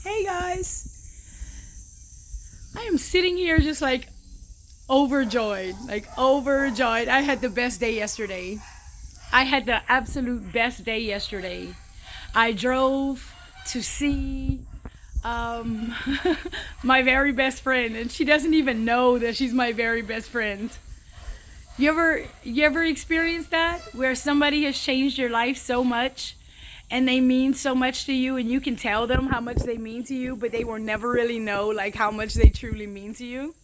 Hey guys, I am sitting here just like overjoyed. I had the best day yesterday. I had the absolute best day yesterday. I drove to see um, my very best friend, and she doesn't even know that she's my very best friend. You ever experienced that where somebody has changed your life so much and they mean so much to you and you can tell them how much they mean to you, but they will never really know like how much they truly mean to you?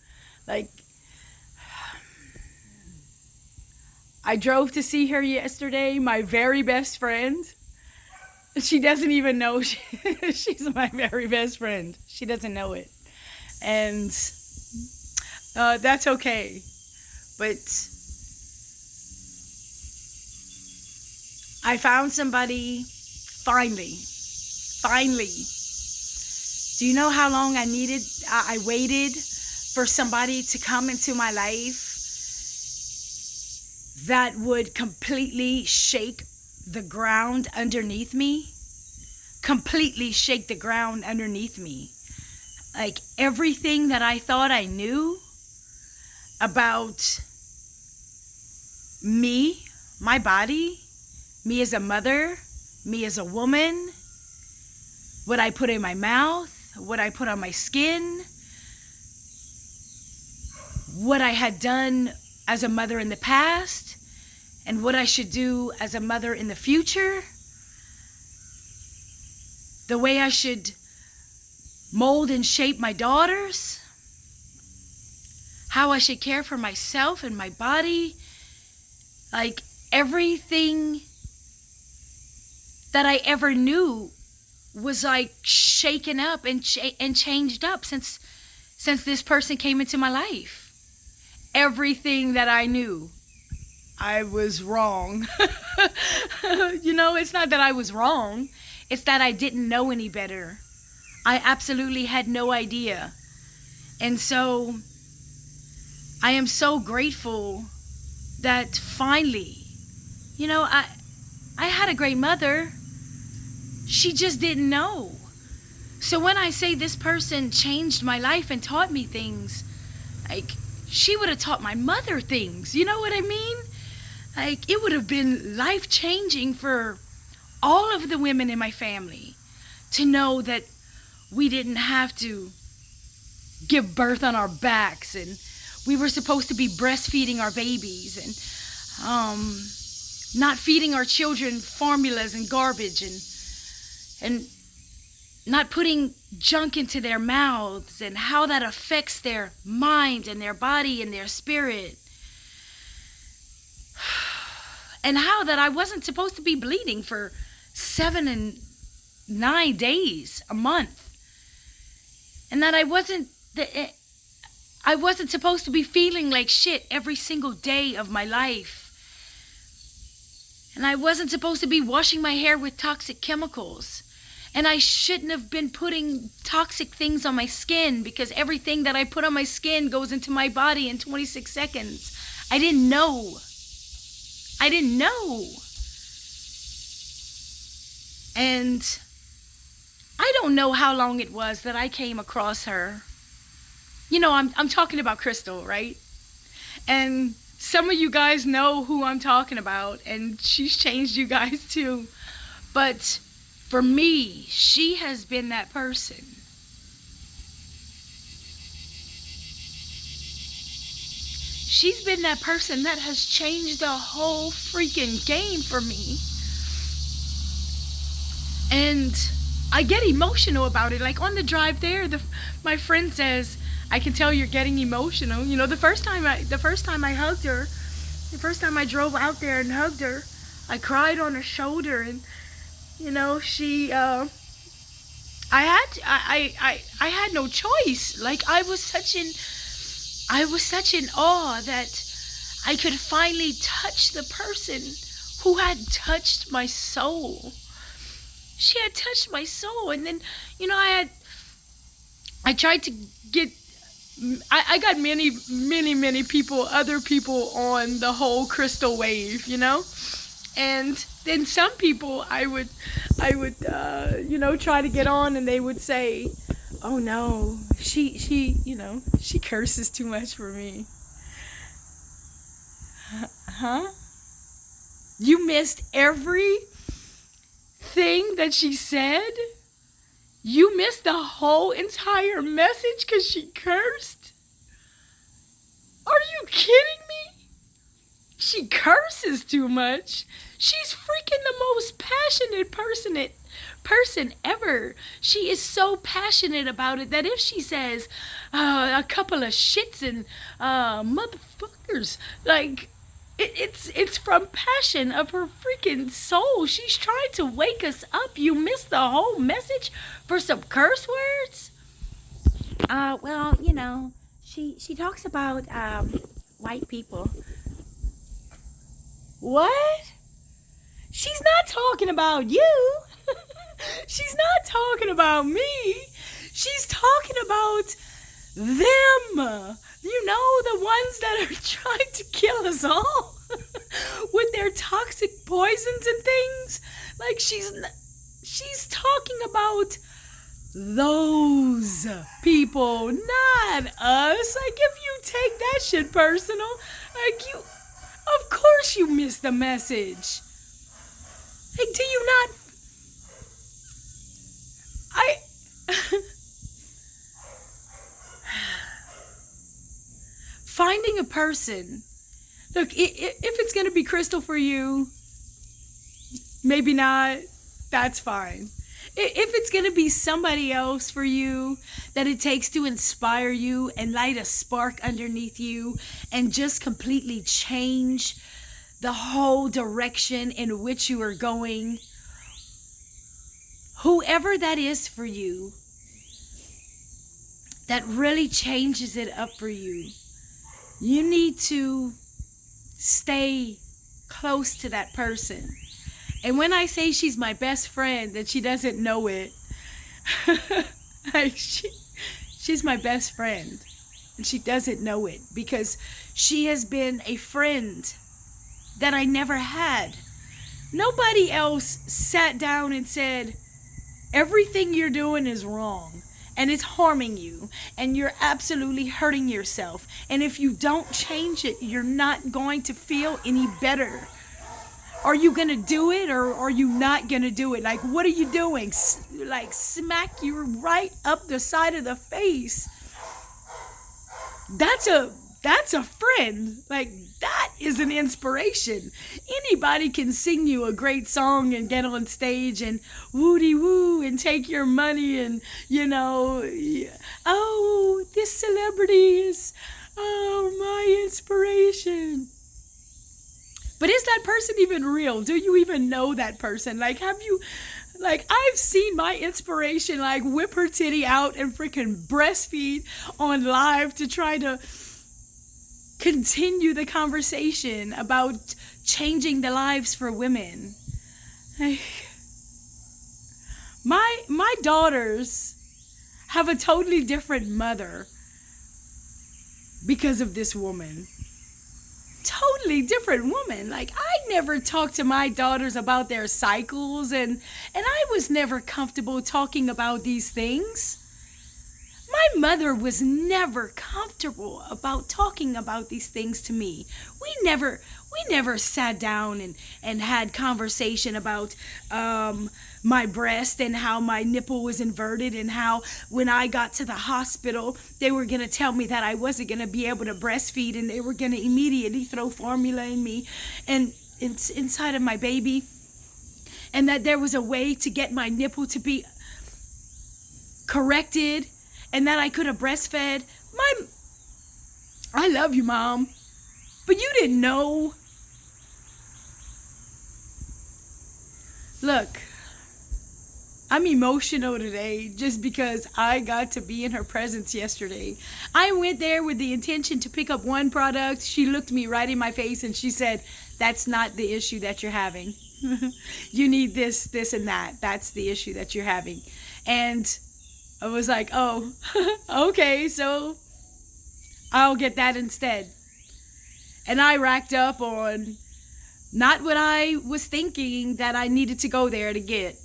Like, I drove to see her yesterday, my very best friend. She doesn't even know she's my very best friend. She doesn't know it. And that's okay. But I found somebody finally. Finally. Do you know how long I waited for somebody to come into my life that would completely shake the ground underneath me? Completely shake the ground underneath me. Like everything that I thought I knew about me, my body, me as a mother, me as a woman, what I put in my mouth, what I put on my skin, what I had done as a mother in the past, and what I should do as a mother in the future, the way I should mold and shape my daughters, how I should care for myself and my body, like everything that I ever knew was like shaken up and changed up since this person came into my life. Everything that I knew, I was wrong. It's not that I was wrong. It's that I didn't know any better. I absolutely had no idea. And so I am so grateful that finally, I had a great mother. She just didn't know. So when I say this person changed my life and taught me things, like she would have taught my mother things. You know what I mean? Like it would have been life-changing for all of the women in my family to know that we didn't have to give birth on our backs and we were supposed to be breastfeeding our babies and not feeding our children formulas and garbage and not putting junk into their mouths and how that affects their mind and their body and their spirit. And how that I wasn't supposed to be bleeding for 7 and 9 days a month. And that I wasn't supposed to be feeling like shit every single day of my life. And I wasn't supposed to be washing my hair with toxic chemicals. And I shouldn't have been putting toxic things on my skin because everything that I put on my skin goes into my body in 26 seconds. I didn't know. And I don't know how long it was that I came across her. I'm talking about Crystal, right? And some of you guys know who I'm talking about, and she's changed you guys too. But for me, she has been that person. She's been that person that has changed the whole freaking game for me. And I get emotional about it. Like on the drive there, my friend says, "I can tell you're getting emotional." The first time I hugged her, the first time I drove out there and hugged her, I cried on her shoulder, and she I had no choice. Like I was such in awe that I could finally touch the person who had touched my soul. She had touched my soul, and then I tried to get. I got many people, other people on the whole Crystal wave, and then some people I I would, try to get on, and they would say, "Oh no, she curses too much for me." Huh? You missed everything that she said? You missed the whole entire message because she cursed? Are you kidding me? She curses too much. She's freaking the most passionate person ever. She is so passionate about it that if she says a couple of shits and motherfuckers, like it's from passion of her freaking soul. She's trying to wake us up. You missed the whole message for some curse words? Well, she talks about white people. What? She's not talking about you. She's not talking about me. She's talking about them. The ones that are trying to kill us all with their toxic poisons and things. Like she's talking about those people, not us. Like, if you take that shit personal, of course you missed the message. Like, do you not? Finding a person. Look, if it's going to be Crystal for you, maybe not. That's fine. If it's going to be somebody else for you that it takes to inspire you and light a spark underneath you and just completely change the whole direction in which you are going, whoever that is for you, that really changes it up for you, you need to stay close to that person. And when I say she's my best friend and she doesn't know it, she's my best friend and she doesn't know it because she has been a friend that I never had. Nobody else sat down and said, everything you're doing is wrong and it's harming you and you're absolutely hurting yourself. And if you don't change it, you're not going to feel any better. Are you going to do it or are you not going to do it? Like, what are you doing? Like, smack you right up the side of the face. That's a friend. Like, that is an inspiration. Anybody can sing you a great song and get on stage and woody woo and take your money and, oh, this celebrity is, my inspiration. But is that person even real? Do you even know that person? Like, I've seen my inspiration, like, whip her titty out and freaking breastfeed on live to try to continue the conversation about changing the lives for women. My daughters have a totally different mother because of this woman. Totally different woman. Like, I never talked to my daughters about their cycles and I was never comfortable talking about these things. My mother was never comfortable about talking about these things to me. We never sat down and had conversation about my breast and how my nipple was inverted and how when I got to the hospital, they were going to tell me that I wasn't going to be able to breastfeed and they were going to immediately throw formula in me and inside of my baby, and that there was a way to get my nipple to be corrected and that I could have breastfed. I love you, Mom, but you didn't know. Look, I'm emotional today just because I got to be in her presence yesterday. I went there with the intention to pick up one product. She looked me right in my face and she said, "That's not the issue that you're having. You need this, this, and that. That's the issue that you're having." And I was like, oh, okay, so I'll get that instead. And I racked up on not what I was thinking that I needed to go there to get.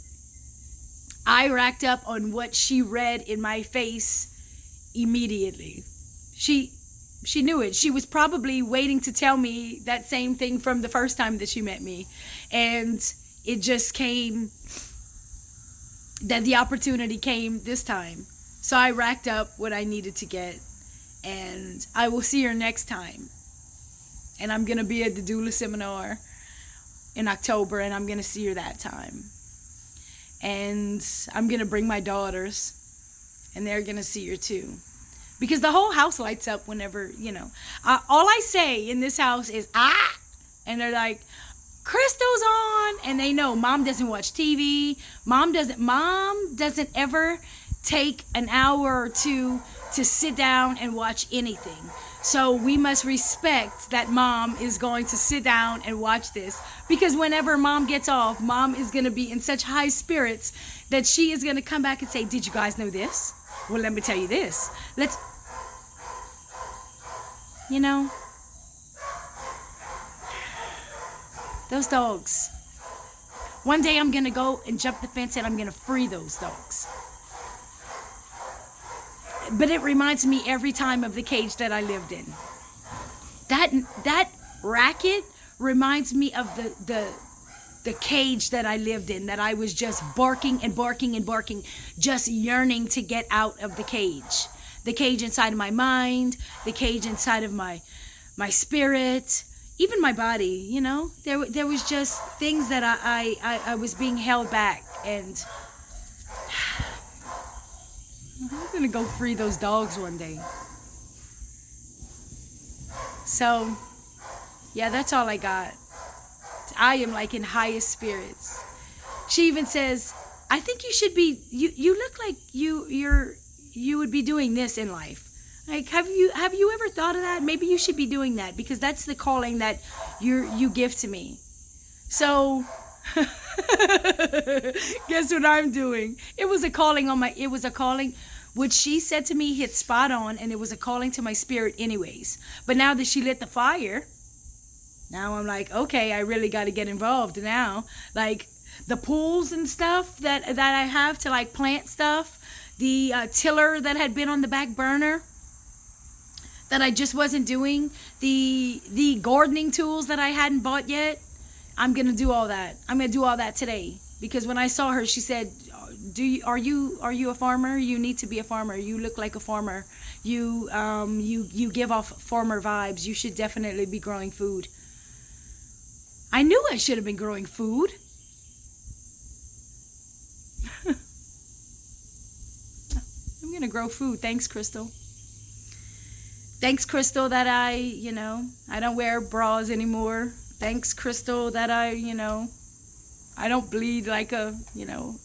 I racked up on what she read in my face immediately. She knew it. She was probably waiting to tell me that same thing from the first time that she met me. And it just came, that the opportunity came this time. So I racked up what I needed to get. And I will see her next time. And I'm going to be at the doula seminar in October, and I'm going to see her that time. And I'm going to bring my daughters, and they're going to see her too. Because the whole house lights up whenever, all I say in this house is, ah! And they're like, Crystal's on! And they know Mom doesn't watch TV. Mom doesn't ever take an hour or two to sit down and watch anything. So we must respect that Mom is going to sit down and watch this. Because whenever Mom gets off, Mom is going to be in such high spirits that she is going to come back and say, did you guys know this? Well, let me tell you this. Those dogs. One day I'm going to go and jump the fence and I'm going to free those dogs. But it reminds me every time of the cage that I lived in. That racket reminds me of the cage that I lived in, that I was just barking and barking and barking, just yearning to get out of the cage. The cage inside of my mind, the cage inside of my spirit, even my body, There was just things that I was being held back, and I'm gonna go free those dogs one day. So, yeah, that's all I got. I am like in highest spirits. She even says, I think you should be, you look like you would be doing this in life. Like, have you ever thought of that? Maybe you should be doing that, because that's the calling that you give to me. So guess what I'm doing? It was a calling. What she said to me hit spot on, and it was a calling to my spirit anyways. But now that she lit the fire, now I'm like, okay, I really got to get involved now. Like the pools and stuff that I have to like plant stuff, the tiller that had been on the back burner that I just wasn't doing, the gardening tools that I hadn't bought yet. I'm going to do all that. I'm going to do all that today, because when I saw her, she said, are you a farmer? You need to be a farmer. You look like a farmer. You give off farmer vibes. You should definitely be growing food. I knew I should have been growing food. I'm going to grow food. Thanks, Crystal. Thanks, Crystal, that I don't wear bras anymore. Thanks, Crystal, that I don't bleed like a,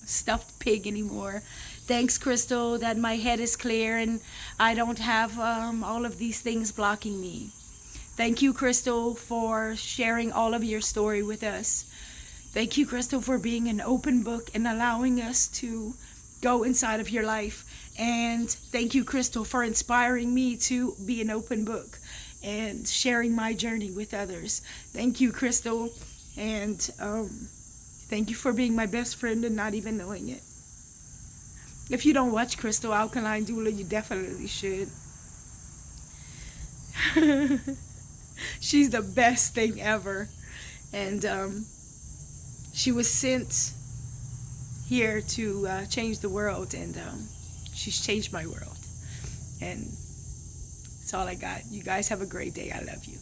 stuffed pig anymore. Thanks, Crystal, that my head is clear and I don't have all of these things blocking me. Thank you, Crystal, for sharing all of your story with us. Thank you, Crystal, for being an open book and allowing us to go inside of your life. And thank you, Crystal, for inspiring me to be an open book and sharing my journey with others. Thank you, Crystal, and thank you for being my best friend and not even knowing it. If you don't watch Crystal Alkaline Doula, you definitely should. She's the best thing ever. And she was sent here to change the world, and she's changed my world. And that's all I got. You guys have a great day. I love you.